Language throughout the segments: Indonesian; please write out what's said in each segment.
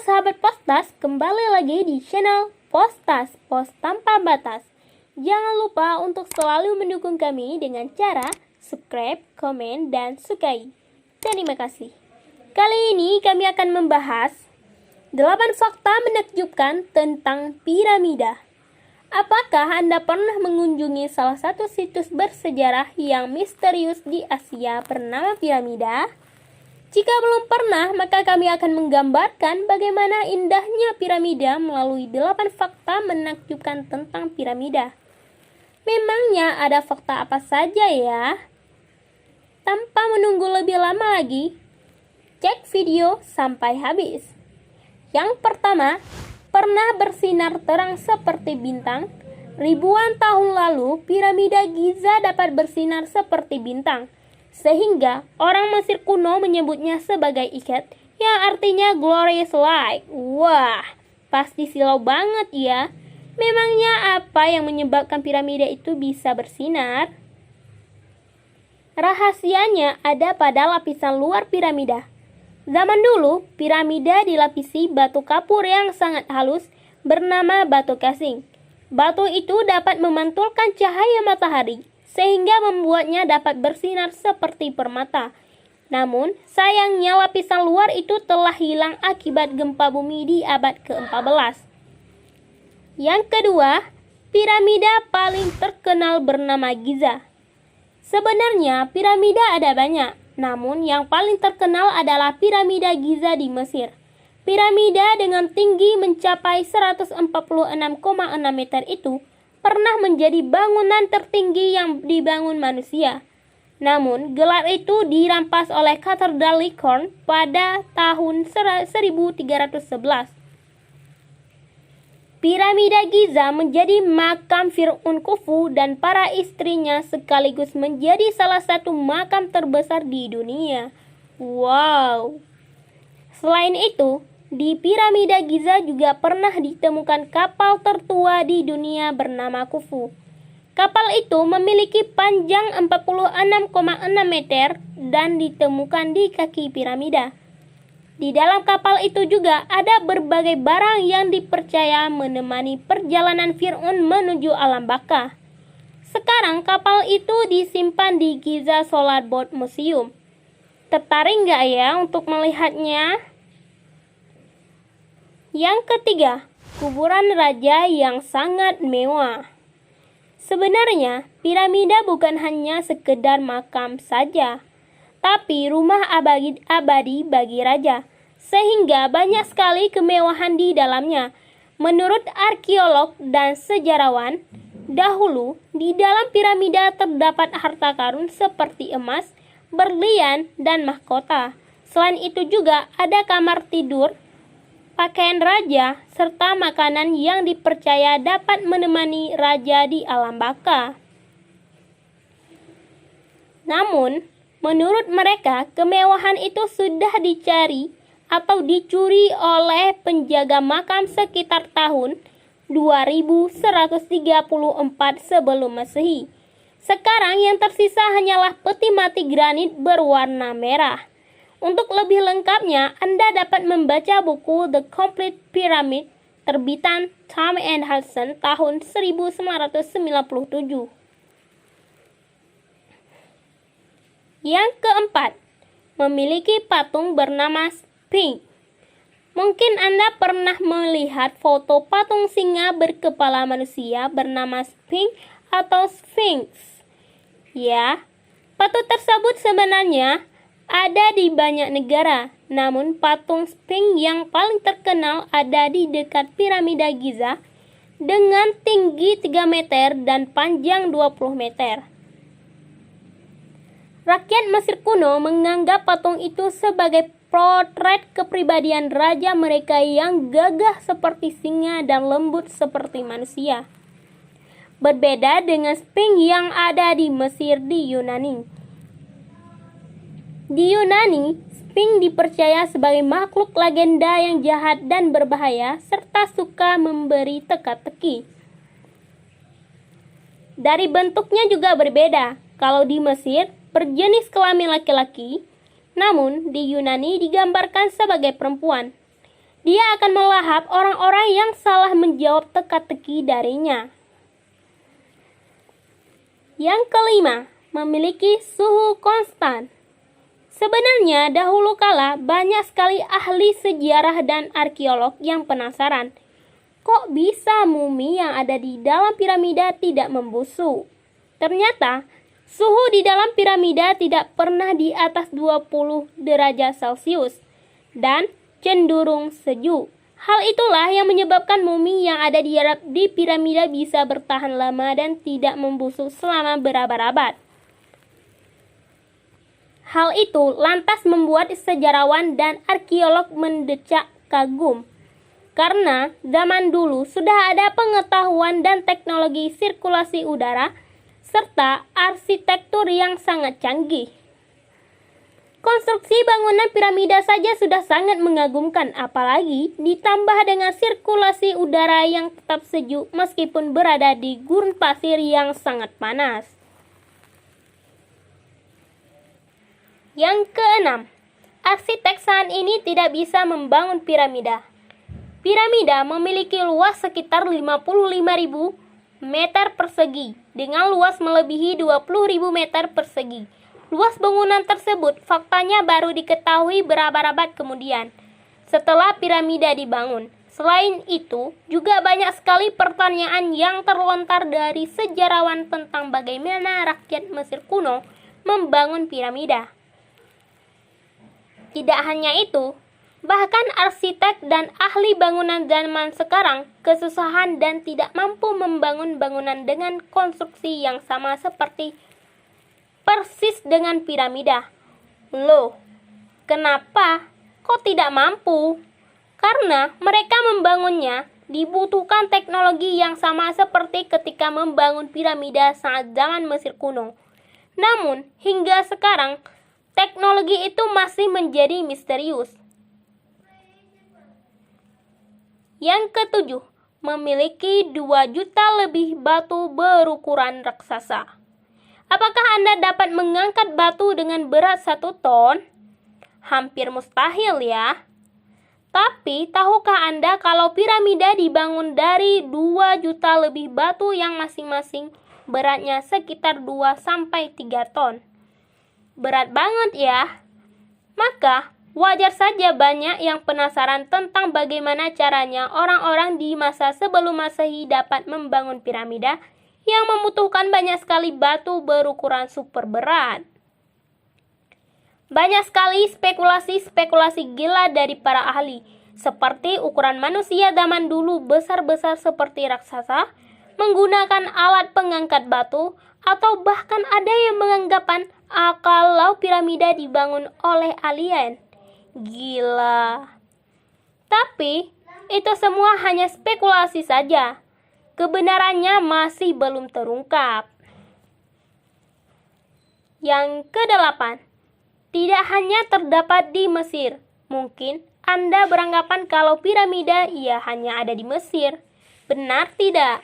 sahabat Postas, kembali lagi di channel Postas, Pos Tanpa Batas. Jangan lupa untuk selalu mendukung kami dengan cara subscribe, komen, dan sukai. Terima kasih. Kali ini kami akan membahas 8 fakta menakjubkan tentang piramida. Apakah Anda pernah mengunjungi salah satu situs bersejarah yang misterius di Asia bernama piramida? Jika belum pernah, maka kami akan menggambarkan bagaimana indahnya piramida melalui 8 fakta menakjubkan tentang piramida. Memangnya ada fakta apa saja ya? Tanpa menunggu lebih lama lagi, cek video sampai habis. Yang pertama, pernah bersinar terang seperti bintang. Ribuan tahun lalu, piramida Giza dapat bersinar seperti bintang, sehingga orang Mesir kuno menyebutnya sebagai ikat, yang artinya glorious light. Wah, pasti silau banget ya. Memangnya apa yang menyebabkan piramida itu bisa bersinar? Rahasianya ada pada lapisan luar piramida. Zaman dulu, piramida dilapisi batu kapur yang sangat halus bernama batu casing. Batu itu dapat memantulkan cahaya matahari, sehingga membuatnya dapat bersinar seperti permata. Namun, sayangnya lapisan luar itu telah hilang akibat gempa bumi di abad ke-14. Yang kedua, piramida paling terkenal bernama Giza. Sebenarnya, piramida ada banyak, namun yang paling terkenal adalah piramida Giza di Mesir. Piramida dengan tinggi mencapai 146,6 meter itu pernah menjadi bangunan tertinggi yang dibangun manusia. Namun, gelar itu dirampas oleh Katedral Licorne pada tahun 1311. Piramida Giza menjadi makam Fir'aun Khufu dan para istrinya, sekaligus menjadi salah satu makam terbesar di dunia. Wow! Selain itu, di piramida Giza juga pernah ditemukan kapal tertua di dunia bernama Khufu. Kapal itu memiliki panjang 46,6 meter dan ditemukan di kaki piramida. Di dalam kapal itu juga ada berbagai barang yang dipercaya menemani perjalanan Fir'aun menuju alam baka. Sekarang kapal itu disimpan di Giza Solar Boat Museum. Tertarik nggak ya untuk melihatnya? Yang ketiga, kuburan raja yang sangat mewah. Sebenarnya, piramida bukan hanya sekedar makam saja, tapi rumah abadi bagi raja, sehingga banyak sekali kemewahan di dalamnya. Menurut arkeolog dan sejarawan, dahulu di dalam piramida terdapat harta karun seperti emas, berlian, dan mahkota. Selain itu juga ada kamar tidur, pakaian raja, serta makanan yang dipercaya dapat menemani raja di alam baka. Namun, menurut mereka, kemewahan itu sudah dicari atau dicuri oleh penjaga makam sekitar tahun 2134 sebelum Masehi. Sekarang yang tersisa hanyalah peti mati granit berwarna merah. Untuk lebih lengkapnya, Anda dapat membaca buku The Complete Pyramid terbitan Thom and Hudson tahun 1997. Yang keempat, memiliki patung bernama Sphinx. Mungkin Anda pernah melihat foto patung singa berkepala manusia bernama Sphinx atau Sphinx. Ya, patung tersebut sebenarnya ada di banyak negara, namun patung Sphinx yang paling terkenal ada di dekat piramida Giza dengan tinggi 3 meter dan panjang 20 meter. Rakyat Mesir kuno menganggap patung itu sebagai potret kepribadian raja mereka yang gagah seperti singa dan lembut seperti manusia. Berbeda dengan Sphinx yang ada di Mesir di Yunani. Di Yunani, Sphinx dipercaya sebagai makhluk legenda yang jahat dan berbahaya serta suka memberi teka-teki. Dari bentuknya juga berbeda. Kalau di Mesir, berjenis kelamin laki-laki, namun di Yunani digambarkan sebagai perempuan. Dia akan melahap orang-orang yang salah menjawab teka-teki darinya. Yang kelima, memiliki suhu konstan. Sebenarnya dahulu kala banyak sekali ahli sejarah dan arkeolog yang penasaran, kok bisa mumi yang ada di dalam piramida tidak membusuk? Ternyata suhu di dalam piramida tidak pernah di atas 20 derajat Celcius dan cenderung sejuk. Hal itulah yang menyebabkan mumi yang ada di piramida bisa bertahan lama dan tidak membusuk selama berabad-abad. Hal itu lantas membuat sejarawan dan arkeolog mendecak kagum. Karena zaman dulu sudah ada pengetahuan dan teknologi sirkulasi udara serta arsitektur yang sangat canggih. Konstruksi bangunan piramida saja sudah sangat mengagumkan, apalagi ditambah dengan sirkulasi udara yang tetap sejuk meskipun berada di gurun pasir yang sangat panas. Yang keenam, arsitek saat ini tidak bisa membangun piramida. Piramida memiliki luas sekitar 55.000 meter persegi dengan luas melebihi 20.000 meter persegi. Luas bangunan tersebut faktanya baru diketahui berabad-abad kemudian setelah piramida dibangun. Selain itu, juga banyak sekali pertanyaan yang terlontar dari sejarawan tentang bagaimana rakyat Mesir kuno membangun piramida. Tidak hanya itu, bahkan arsitek dan ahli bangunan zaman sekarang kesusahan dan tidak mampu membangun bangunan dengan konstruksi yang sama seperti persis dengan piramida. Loh, kenapa? Kok tidak mampu? Karena mereka membangunnya dibutuhkan teknologi yang sama seperti ketika membangun piramida saat zaman Mesir kuno. Namun, hingga sekarang, teknologi itu masih menjadi misterius. Yang ketujuh, memiliki 2 juta lebih batu berukuran raksasa. Apakah Anda dapat mengangkat batu dengan berat 1 ton? Hampir mustahil ya. Tapi tahukah Anda kalau piramida dibangun dari 2 juta lebih batu yang masing-masing beratnya sekitar 2-3 ton? Berat banget ya. Maka wajar saja banyak yang penasaran tentang bagaimana caranya orang-orang di masa sebelum Masehi dapat membangun piramida yang membutuhkan banyak sekali batu berukuran super berat. Banyak sekali spekulasi gila dari para ahli, seperti ukuran manusia zaman dulu besar-besar seperti raksasa, menggunakan alat pengangkat batu, atau bahkan ada yang menganggapan kalau piramida dibangun oleh alien. Gila. Tapi, itu semua hanya spekulasi saja. Kebenarannya masih belum terungkap. Yang ke-8, tidak hanya terdapat di Mesir. Mungkin Anda beranggapan kalau piramida hanya ada di Mesir. Benar tidak?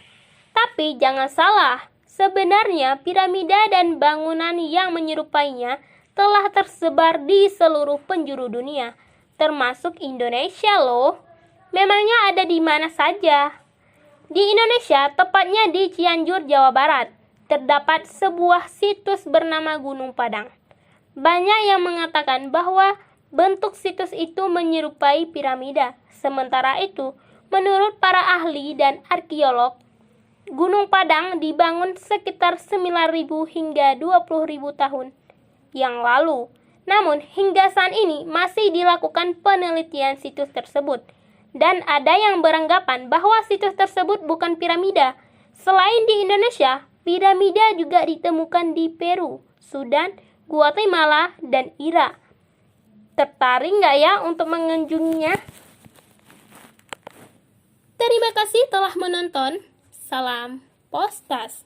Tapi jangan salah. Sebenarnya piramida dan bangunan yang menyerupainya telah tersebar di seluruh penjuru dunia, termasuk Indonesia loh. Memangnya ada di mana saja? Di Indonesia, tepatnya di Cianjur, Jawa Barat, terdapat sebuah situs bernama Gunung Padang. Banyak yang mengatakan bahwa bentuk situs itu menyerupai piramida. Sementara itu, menurut para ahli dan arkeolog, Gunung Padang dibangun sekitar 9.000 hingga 20.000 tahun yang lalu. Namun, hingga saat ini masih dilakukan penelitian situs tersebut. Dan ada yang beranggapan bahwa situs tersebut bukan piramida. Selain di Indonesia, piramida juga ditemukan di Peru, Sudan, Guatemala, dan Irak. Tertarik nggak ya untuk mengunjunginya? Terima kasih telah menonton. Salam Postas.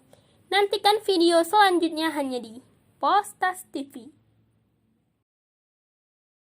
Nantikan video selanjutnya hanya di Postas TV.